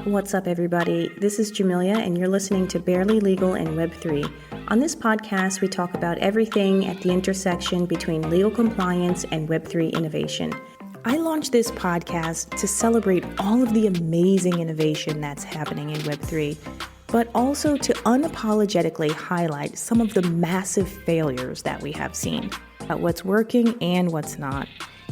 What's up, everybody? This is Jamelia, and you're listening to Barely Legal and Web3. On this podcast, we talk about everything at the intersection between legal compliance and Web3 innovation. I launched this podcast to celebrate all of the amazing innovation that's happening in Web3, but also to unapologetically highlight some of the massive failures that we have seen, about what's working and what's not.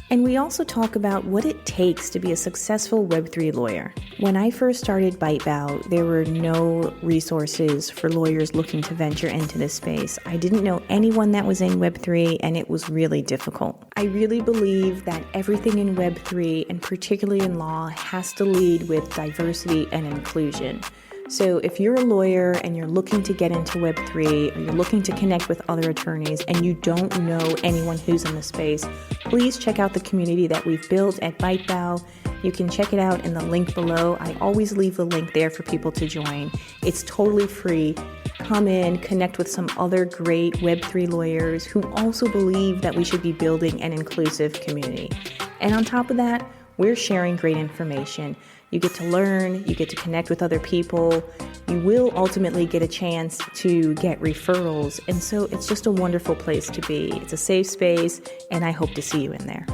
And we also talk about what it takes to be a successful Web3 lawyer. When I first started ByteBow, there were no resources for lawyers looking to venture into this space. I didn't know anyone that was in Web3, and it was really difficult. I really believe that everything in Web3, and particularly in law, has to lead with diversity and inclusion. So if you're a lawyer and you're looking to get into Web3, or you're looking to connect with other attorneys and you don't know anyone who's in the space, please check out the community that we've built at ByteBow. You can check it out in the link below. I always leave the link there for people to join. It's totally free. Come in, connect with some other great Web3 lawyers who also believe that we should be building an inclusive community. And on top of that, we're sharing great information. You get to learn, you get to connect with other people, you will ultimately get a chance to get referrals, and so it's just a wonderful place to be. It's a safe space, and I hope to see you in there.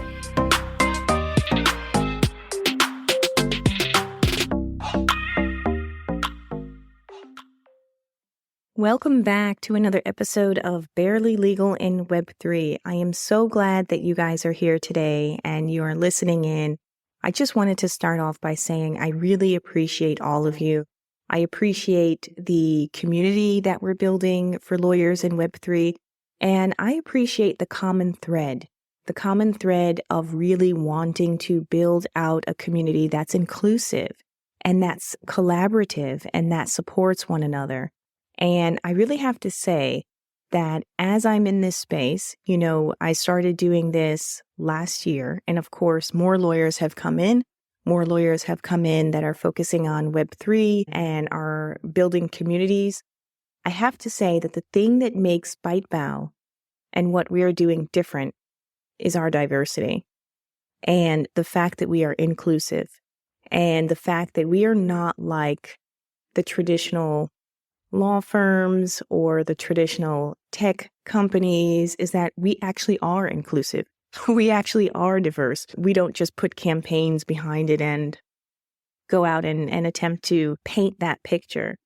Welcome back to another episode of Barely Legal in Web3. I am so glad that you guys are here today and you are listening in. I just wanted to start off by saying I really appreciate all of you. I appreciate the community that we're building for lawyers in Web3, and I appreciate the common thread of really wanting to build out a community that's inclusive and that's collaborative and that supports one another. And I really have to say that as I'm in this space, I started doing this last year. And of course, more lawyers have come in that are focusing on Web3 and are building communities. I have to say that the thing that makes ByteBow and what we are doing different is our diversity and the fact that we are inclusive and the fact that we are not like the traditional law firms or the traditional tech companies, is that we actually are inclusive. We actually are diverse. We don't just put campaigns behind it and go out and attempt to paint that picture.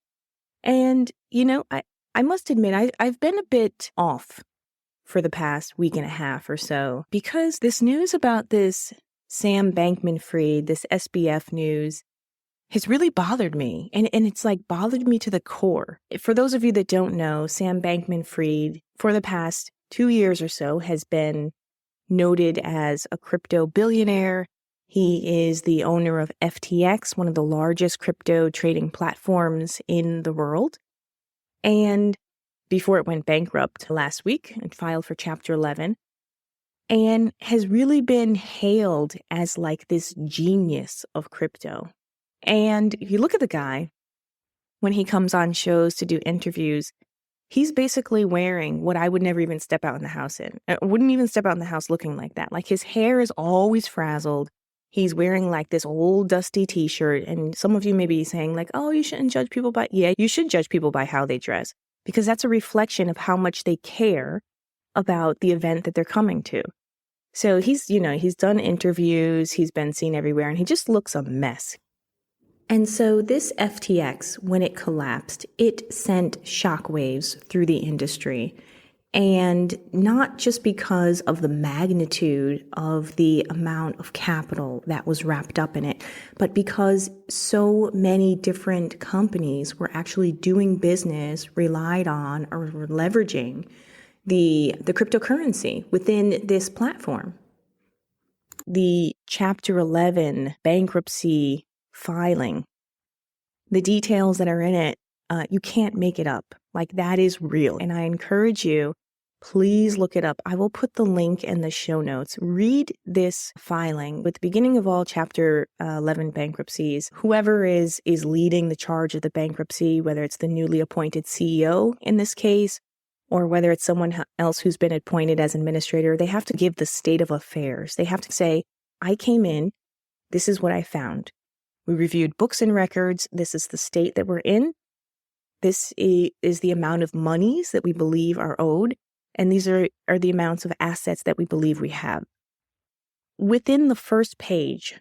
And, I must admit, I've been a bit off for the past week and a half or so because this news about this Sam Bankman-Fried, this SBF news, has really bothered me. And it's bothered me to the core. For those of you that don't know, Sam Bankman-Fried, for the past 2 years or so, has been noted as a crypto billionaire. He is the owner of FTX, one of the largest crypto trading platforms in the world. And before it went bankrupt last week and filed for Chapter 11, and has really been hailed as this genius of crypto. And if you look at the guy, when he comes on shows to do interviews, he's basically wearing what I would never even step out in the house in. I wouldn't even step out in the house looking like that. His hair is always frazzled. He's wearing this old dusty t-shirt. And some of you may be saying oh, you shouldn't judge people by, yeah, you should judge people by how they dress, because that's a reflection of how much they care about the event that they're coming to. So he's done interviews, he's been seen everywhere, and he just looks a mess. And so this FTX, when it collapsed, it sent shockwaves through the industry. And not just because of the magnitude of the amount of capital that was wrapped up in it, but because so many different companies were actually doing business, relied on, or were leveraging the cryptocurrency within this platform. The Chapter 11 bankruptcy filing, the details that are in it, you can't make it up. That is real. And I encourage you, please look it up. I will put the link in the show notes. Read this filing. With the beginning of all Chapter 11 bankruptcies, whoever is leading the charge of the bankruptcy, whether it's the newly appointed CEO in this case, or whether it's someone else who's been appointed as administrator, they have to give the state of affairs. They have to say, I came in, this is what I found. We reviewed books and records. This is the state that we're in. This is the amount of monies that we believe are owed. And these are the amounts of assets that we believe we have. Within the first page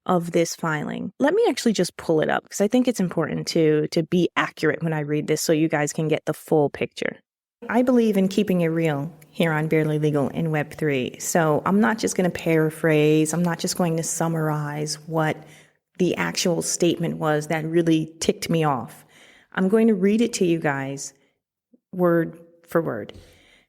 of this filing, let me actually just pull it up because I think it's important to be accurate when I read this so you guys can get the full picture. I believe in keeping it real here on Barely Legal in Web3. So I'm not just going to paraphrase. I'm not just going to summarize what the actual statement was that really ticked me off. I'm going to read it to you guys word for word.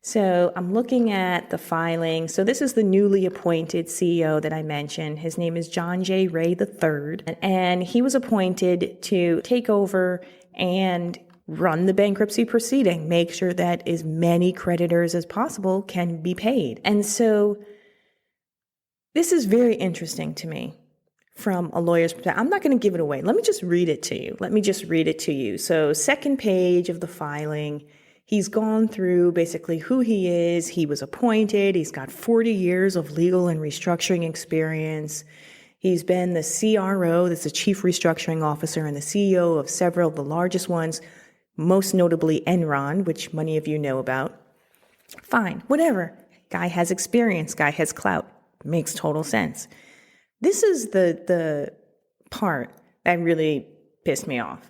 So I'm looking at the filing. So this is the newly appointed CEO that I mentioned. His name is John J. Ray III, and he was appointed to take over and run the bankruptcy proceeding, make sure that as many creditors as possible can be paid. And so this is very interesting to me from a lawyer's perspective. I'm not going to give it away. Let me just read it to you. So second page of the filing, he's gone through basically who he is. He was appointed. He's got 40 years of legal and restructuring experience. He's been the CRO, that's the Chief Restructuring Officer, and the CEO of several of the largest ones, most notably Enron, which many of you know about. Fine, whatever. Guy has experience. Guy has clout. Makes total sense. This is the part that really pissed me off.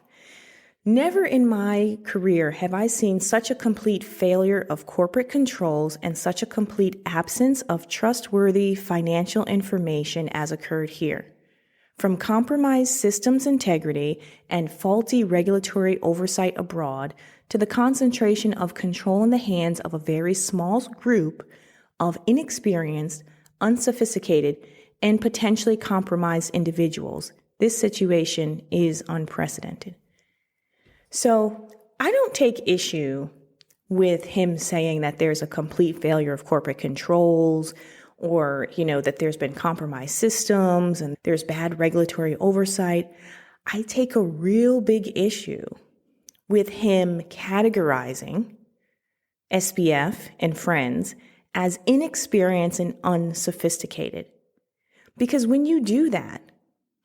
Never in my career have I seen such a complete failure of corporate controls and such a complete absence of trustworthy financial information as occurred here. From compromised systems integrity and faulty regulatory oversight abroad to the concentration of control in the hands of a very small group of inexperienced, unsophisticated, and potentially compromised individuals, this situation is unprecedented. So I don't take issue with him saying that there's a complete failure of corporate controls or, that there's been compromised systems and there's bad regulatory oversight. I take a real big issue with him categorizing SBF and friends as inexperienced and unsophisticated. Because when you do that,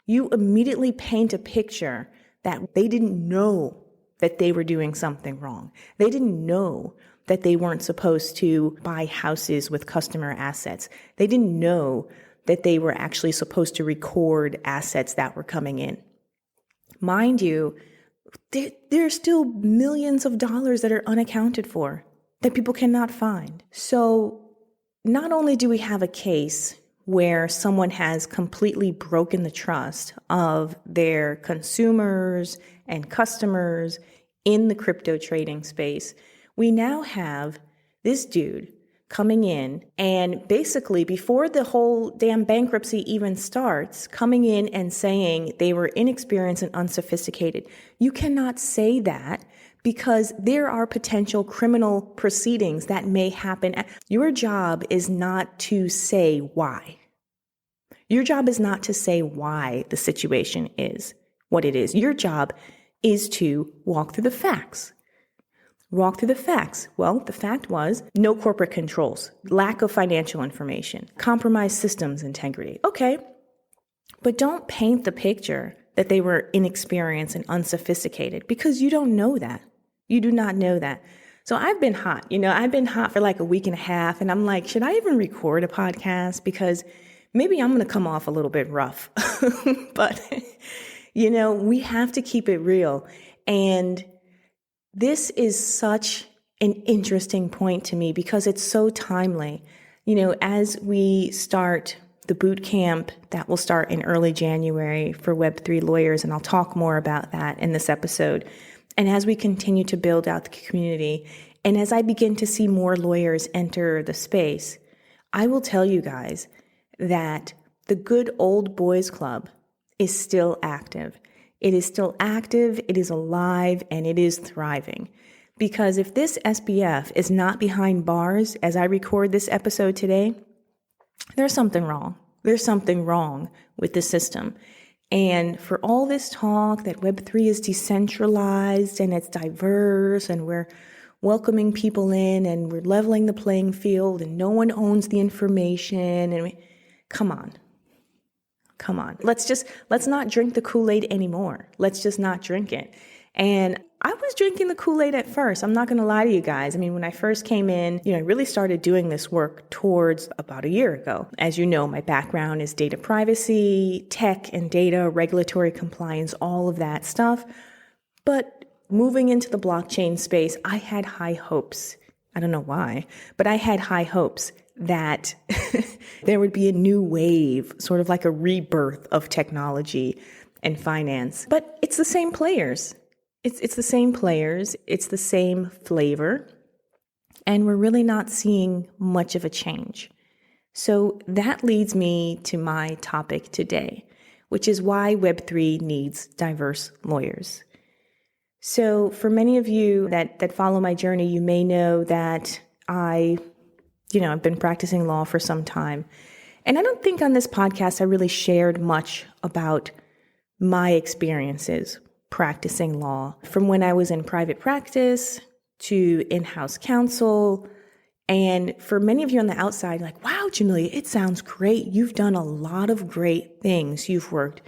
you immediately paint a picture that they didn't know that they were doing something wrong. They didn't know that they weren't supposed to buy houses with customer assets. They didn't know that they were actually supposed to record assets that were coming in. Mind you, there are still millions of dollars that are unaccounted for that people cannot find. So not only do we have a case where someone has completely broken the trust of their consumers and customers in the crypto trading space, we now have this dude coming in and basically before the whole damn bankruptcy even starts, coming in and saying they were inexperienced and unsophisticated. You cannot say that because there are potential criminal proceedings that may happen. Your job is not to say why. Your job is not to say why the situation is what it is. Your job is to walk through the facts. Walk through the facts. Well, the fact was no corporate controls, lack of financial information, compromised systems integrity. Okay, but don't paint the picture that they were inexperienced and unsophisticated because you don't know that. You do not know that. So I've been hot. I've been hot for like a week and a half, and I'm like, should I even record a podcast? Because maybe I'm going to come off a little bit rough. But, we have to keep it real. And this is such an interesting point to me because it's so timely. As we start the boot camp that will start in early January for Web3 lawyers, and I'll talk more about that in this episode. And as we continue to build out the community, and as I begin to see more lawyers enter the space, I will tell you guys that the good old boys club is still active. It is still active, it is alive, and it is thriving. Because if this SBF is not behind bars as I record this episode today, there's something wrong. There's something wrong with the system. And for all this talk that Web3 is decentralized and it's diverse and we're welcoming people in and we're leveling the playing field and no one owns the information, come on. Come on. Let's not drink the Kool-Aid anymore. Let's just not drink it. And I was drinking the Kool-Aid at first. I'm not going to lie to you guys. I mean, when I first came in, I really started doing this work towards about a year ago. As you know, my background is data privacy, tech and data, regulatory compliance, all of that stuff. But moving into the blockchain space, I had high hopes. I don't know why, but I had high hopes that there would be a new wave, sort of like a rebirth of technology and finance. But it's the same players. It's the same players. It's the same flavor. And we're really not seeing much of a change. So that leads me to my topic today, which is why Web3 needs diverse lawyers. So for many of you that follow my journey, you may know that I've been practicing law for some time. And I don't think on this podcast I really shared much about my experiences practicing law, from when I was in private practice to in-house counsel. And for many of you on the outside, like, wow, Jamelia, it sounds great. You've done a lot of great things. You've worked,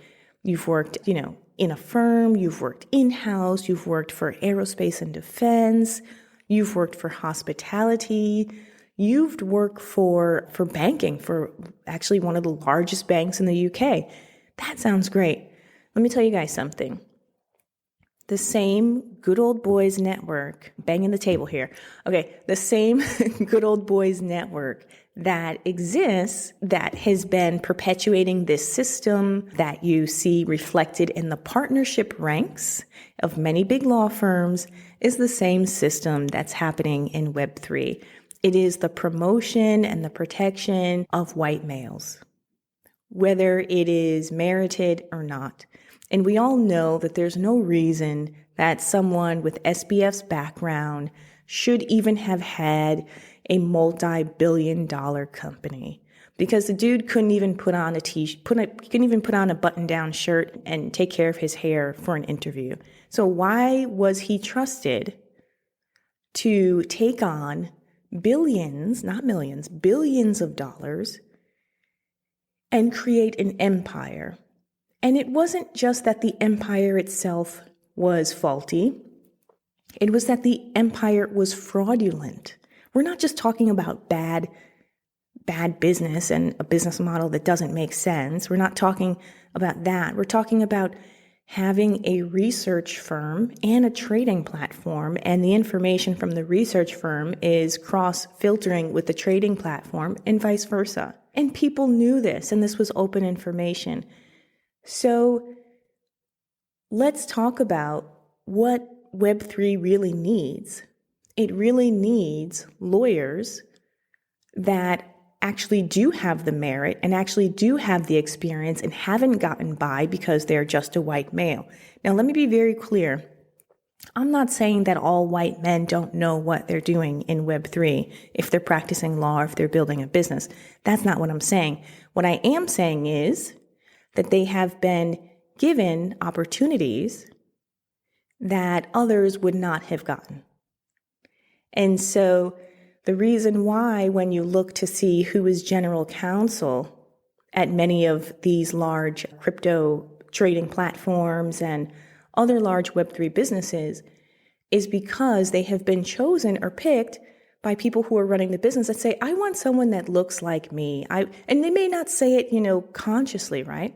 in a firm, you've worked in-house, you've worked for aerospace and defense, you've worked for hospitality, you've worked for banking, for actually one of the largest banks in the UK. That sounds great. Let me tell you guys something. The same good old boys network, banging the table here. Okay, the same good old boys network that exists, that has been perpetuating this system that you see reflected in the partnership ranks of many big law firms, is the same system that's happening in Web3. It is the promotion and the protection of white males, whether it is merited or not. And we all know that there's no reason that someone with SBF's background should even have had a multi-billion-dollar company, because the dude couldn't even put on a button-down shirt and take care of his hair for an interview. So why was he trusted to take on billions, not millions, billions of dollars and create an empire? And it wasn't just that the empire itself was faulty. It was that the empire was fraudulent. We're not just talking about bad business and a business model that doesn't make sense. We're not talking about that. We're talking about having a research firm and a trading platform, and the information from the research firm is cross-filtering with the trading platform and vice versa. And people knew this, and this was open information. So let's talk about what Web3 really needs. It really needs lawyers that actually do have the merit and actually do have the experience and haven't gotten by because they're just a white male. Now, let me be very clear. I'm not saying that all white men don't know what they're doing in Web3 if they're practicing law or if they're building a business. That's not what I'm saying. What I am saying is that they have been given opportunities that others would not have gotten. And so the reason why, when you look to see who is general counsel at many of these large crypto trading platforms and other large Web3 businesses, is because they have been chosen or picked by people who are running the business that say, I want someone that looks like me. And they may not say it, consciously, right?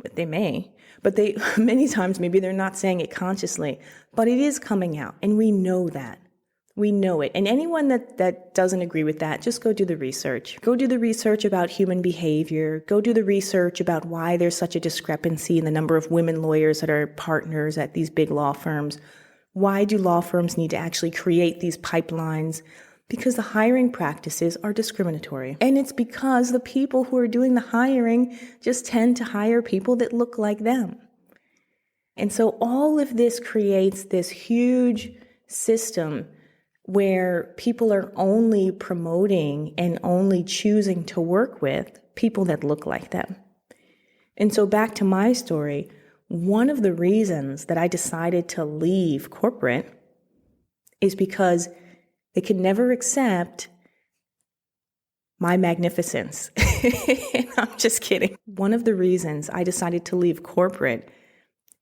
But they may. But many times, maybe they're not saying it consciously, but it is coming out. And we know that. We know it. And anyone that doesn't agree with that, just go do the research. Go do the research about human behavior. Go do the research about why there's such a discrepancy in the number of women lawyers that are partners at these big law firms. Why do law firms need to actually create these pipelines? Because the hiring practices are discriminatory. And it's because the people who are doing the hiring just tend to hire people that look like them. And so all of this creates this huge system where people are only promoting and only choosing to work with people that look like them. And so back to my story, one of the reasons that I decided to leave corporate is because they could never accept my magnificence. I'm just kidding. One of the reasons I decided to leave corporate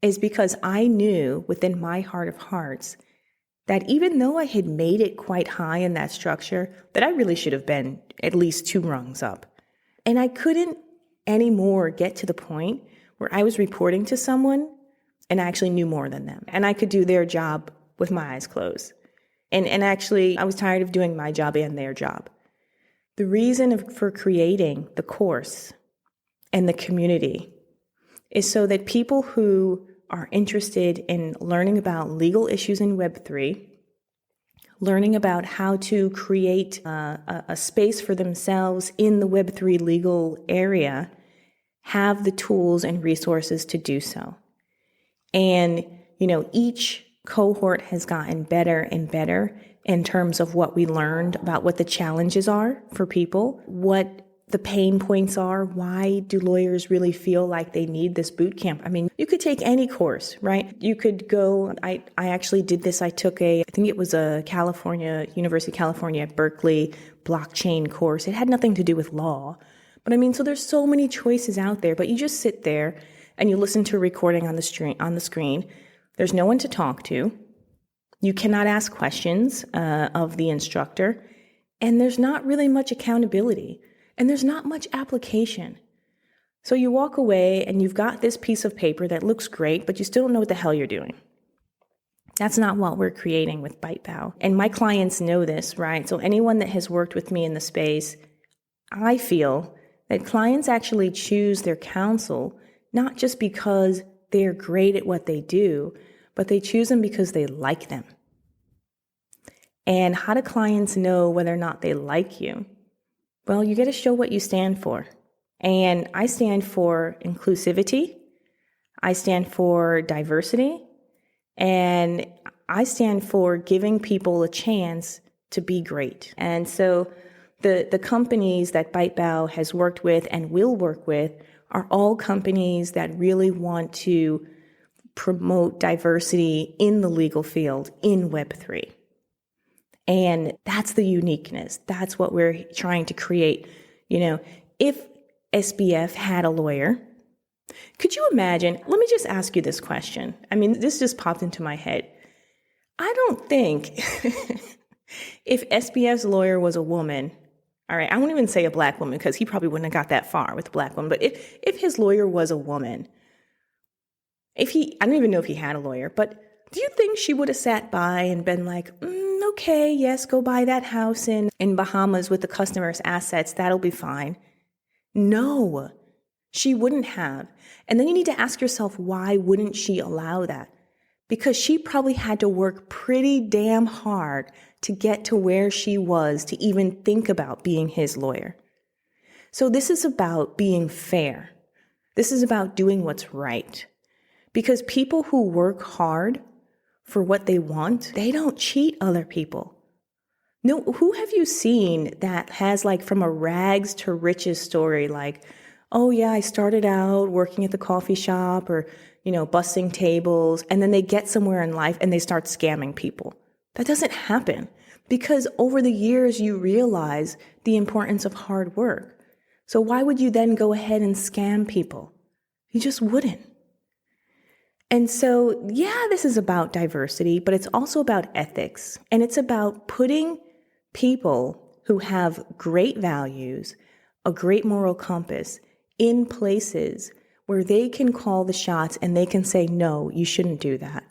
is because I knew within my heart of hearts that even though I had made it quite high in that structure, that I really should have been at least 2 rungs up. And I couldn't anymore get to the point where I was reporting to someone and I actually knew more than them. And I could do their job with my eyes closed. And actually, I was tired of doing my job and their job. The reason for creating the course and the community is so that people who are interested in learning about legal issues in Web3, learning about how to create a space for themselves in the Web3 legal area, have the tools and resources to do so. And, each cohort has gotten better and better in terms of what we learned about what the challenges are for people, what the pain points are, why do lawyers really feel like they need this boot camp? I mean, you could take any course, right? You could go, I actually did this. I took I think it was a University of California at Berkeley blockchain course. It had nothing to do with law. But I mean, so there's so many choices out there, but you just sit there and you listen to a recording on the screen. There's no one to talk to. You cannot ask questions of the instructor. And there's not really much accountability. And there's not much application. So you walk away and you've got this piece of paper that looks great, but you still don't know what the hell you're doing. That's not what we're creating with ByteBow. And my clients know this, right? So anyone that has worked with me in the space, I feel that clients actually choose their counsel not just because they're great at what they do, but they choose them because they like them. And how do clients know whether or not they like you? Well, you got to show what you stand for. And I stand for inclusivity. I stand for diversity. And I stand for giving people a chance to be great. And so the companies that ByteBow has worked with and will work with are all companies that really want to promote diversity in the legal field in Web3. And that's the uniqueness. That's what we're trying to create. If SBF had a lawyer, could you imagine? Let me just ask you this question. I mean, this just popped into my head. I don't think if SBF's lawyer was a woman, all right, I won't even say a black woman because he probably wouldn't have got that far with a black woman. But if his lawyer was a woman, I don't even know if he had a lawyer, but do you think she would have sat by and been like, okay, yes, go buy that house in Bahamas with the customer's assets. That'll be fine. No, she wouldn't have. And then you need to ask yourself, why wouldn't she allow that? Because she probably had to work pretty damn hard to get to where she was to even think about being his lawyer. So this is about being fair. This is about doing what's right. Because people who work hard for what they want, they don't cheat other people. No, who have you seen that has from a rags to riches story, oh yeah, I started out working at the coffee shop or, bussing tables, and then they get somewhere in life and they start scamming people. That doesn't happen because over the years you realize the importance of hard work. So why would you then go ahead and scam people? You just wouldn't. And so, yeah, this is about diversity, but it's also about ethics. And it's about putting people who have great values, a great moral compass, in places where they can call the shots and they can say, no, you shouldn't do that.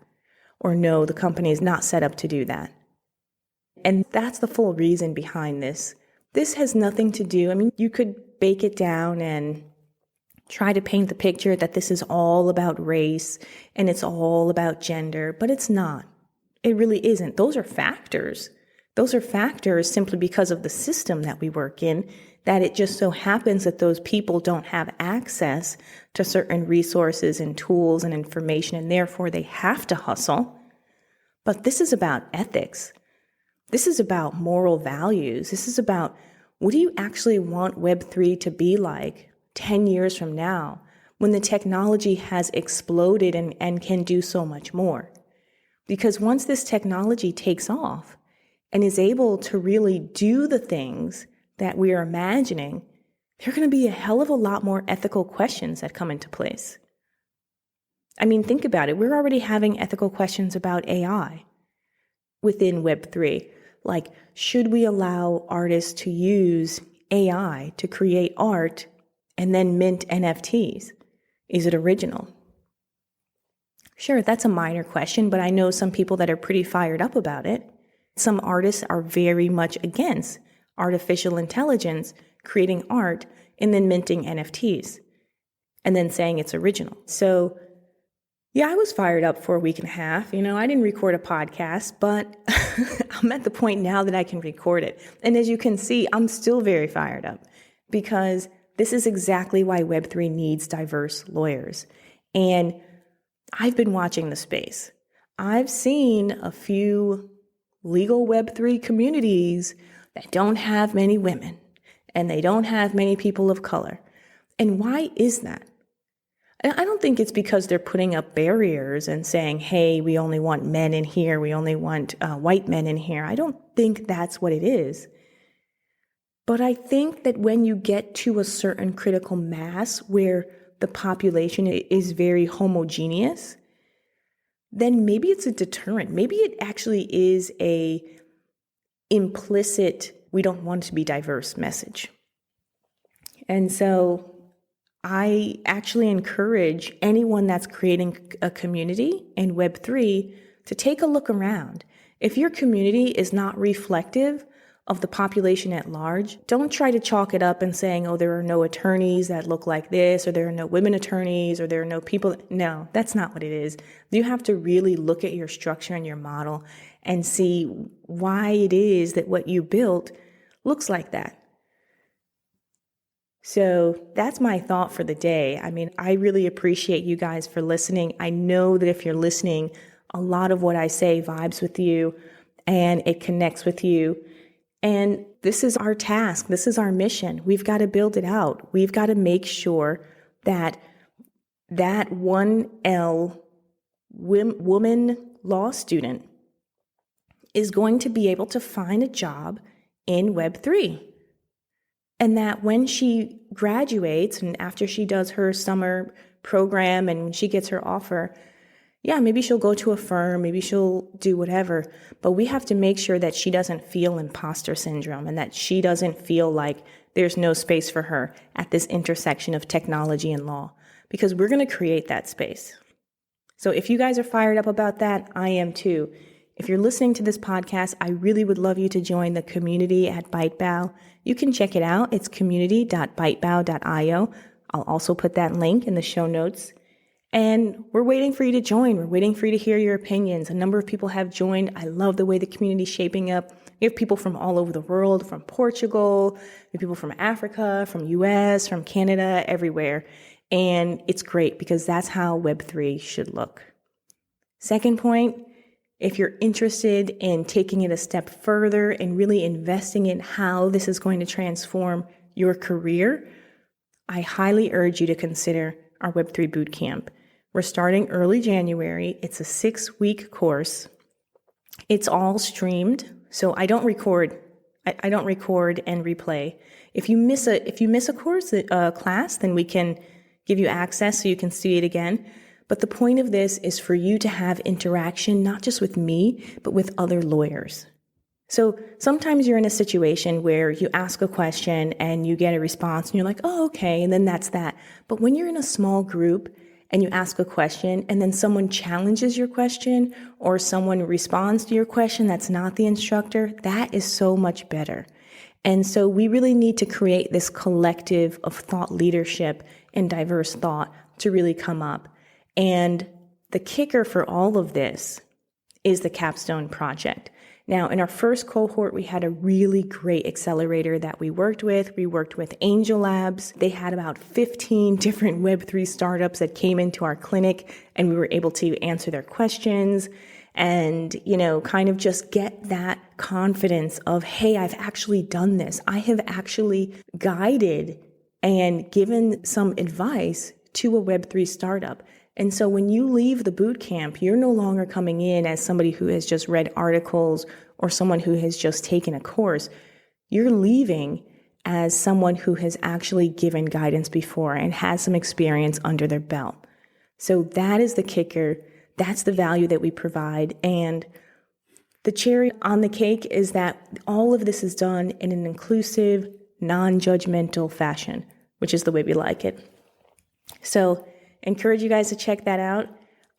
Or no, the company is not set up to do that. And that's the full reason behind this. This has nothing to do, you could bake it down and try to paint the picture that this is all about race and it's all about gender, but it's not. It really isn't. Those are factors. Those are factors simply because of the system that we work in, that it just so happens that those people don't have access to certain resources and tools and information, and therefore they have to hustle. But this is about ethics. This is about moral values. This is about, what do you actually want Web3 to be like 10 years from now, when the technology has exploded and can do so much more? Because once this technology takes off and is able to really do the things that we are imagining, there are going to be a hell of a lot more ethical questions that come into place. I mean, think about it. We're already having ethical questions about AI within Web3. Like, should we allow artists to use AI to create art and then mint NFTs? Is it original? Sure, that's a minor question, but I know some people that are pretty fired up about it. Some artists are very much against artificial intelligence creating art and then minting NFTs and then saying it's original. So yeah, I was fired up for a week and a half. I didn't record a podcast, but I'm at the point now that I can record it. And as you can see, I'm still very fired up because this is exactly why Web3 needs diverse lawyers. And I've been watching the space. I've seen a few legal Web3 communities that don't have many women and they don't have many people of color. And why is that? I don't think it's because they're putting up barriers and saying, hey, we only want men in here, we only want white men in here. I don't think that's what it is. But I think that when you get to a certain critical mass where the population is very homogeneous, then maybe it's a deterrent. Maybe it actually is a implicit, we don't want to be diverse message. And so I actually encourage anyone that's creating a community in Web3 to take a look around. If your community is not reflective of the population at large, don't try to chalk it up and saying, oh, there are no attorneys that look like this, or there are no women attorneys, or there are no people. No, that's not what it is. You have to really look at your structure and your model and see why it is that what you built looks like that. So that's my thought for the day. I mean, I really appreciate you guys for listening. I know that if you're listening, a lot of what I say vibes with you and it connects with you. And this is our task. This is our mission. We've got to build it out. We've got to make sure that that 1L woman law student is going to be able to find a job in Web3. And that when she graduates and after she does her summer program and she gets her offer, yeah, maybe she'll go to a firm, maybe she'll do whatever, but we have to make sure that she doesn't feel imposter syndrome and that she doesn't feel like there's no space for her at this intersection of technology and law, because we're going to create that space. So if you guys are fired up about that, I am too. If you're listening to this podcast, I really would love you to join the community at ByteBow. You can check it out. It's community.bytebow.io. I'll also put that link in the show notes. And we're waiting for you to join. We're waiting for you to hear your opinions. A number of people have joined. I love the way the community is shaping up. We have people from all over the world, from Portugal, we have people from Africa, from US, from Canada, everywhere. And it's great because that's how Web3 should look. Second point, if you're interested in taking it a step further and really investing in how this is going to transform your career, I highly urge you to consider our Web3 Bootcamp. We're starting early January. It's a 6-week course. It's all streamed, so I don't record and replay. If you miss a course, class, then we can give you access so you can see it again. But the point of this is for you to have interaction, not just with me, but with other lawyers. So sometimes you're in a situation where you ask a question and you get a response and you're like, oh, okay, and then that's that. But when you're in a small group and you ask a question and then someone challenges your question or someone responds to your question that's not the instructor, that is so much better. And so we really need to create this collective of thought leadership and diverse thought to really come up. And the kicker for all of this is the Capstone Project. Now, in our first cohort, we had a really great accelerator that we worked with. We worked with Angel Labs. They had about 15 different Web3 startups that came into our clinic, and we were able to answer their questions and, kind of just get that confidence of, hey, I've actually done this. I have actually guided and given some advice to a Web3 startup. And so when you leave the boot camp, you're no longer coming in as somebody who has just read articles or someone who has just taken a course. You're leaving as someone who has actually given guidance before and has some experience under their belt. So that is the kicker. That's the value that we provide. And the cherry on the cake is that all of this is done in an inclusive, non-judgmental fashion, which is the way we like it. So encourage you guys to check that out.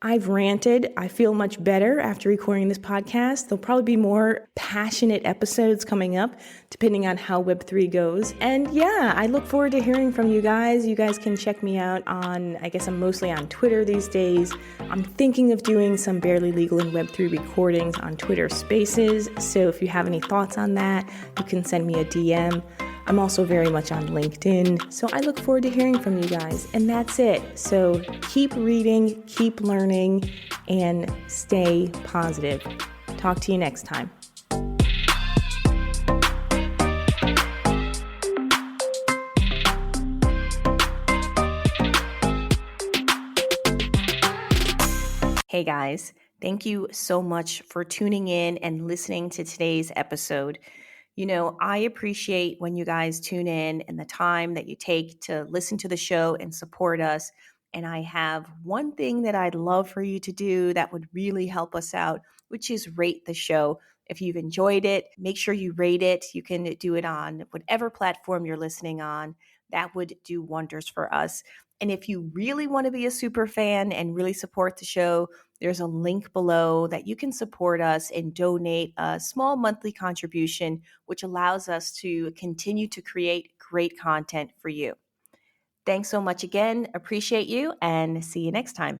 I've ranted. I feel much better after recording this podcast. There'll probably be more passionate episodes coming up, depending on how Web3 goes. And yeah, I look forward to hearing from you guys. You guys can check me out on, I guess I'm mostly on Twitter these days. I'm thinking of doing some Barely Legal in Web3 recordings on Twitter Spaces. So if you have any thoughts on that, you can send me a DM. I'm also very much on LinkedIn, so I look forward to hearing from you guys. And that's it. So keep reading, keep learning, and stay positive. Talk to you next time. Hey guys, thank you so much for tuning in and listening to today's episode. You know, I appreciate when you guys tune in and the time that you take to listen to the show and support us. And I have one thing that I'd love for you to do that would really help us out, which is rate the show. If you've enjoyed it, make sure you rate it. You can do it on whatever platform you're listening on. That would do wonders for us. And if you really want to be a super fan and really support the show, there's a link below that you can support us and donate a small monthly contribution, which allows us to continue to create great content for you. Thanks so much again. Appreciate you and see you next time.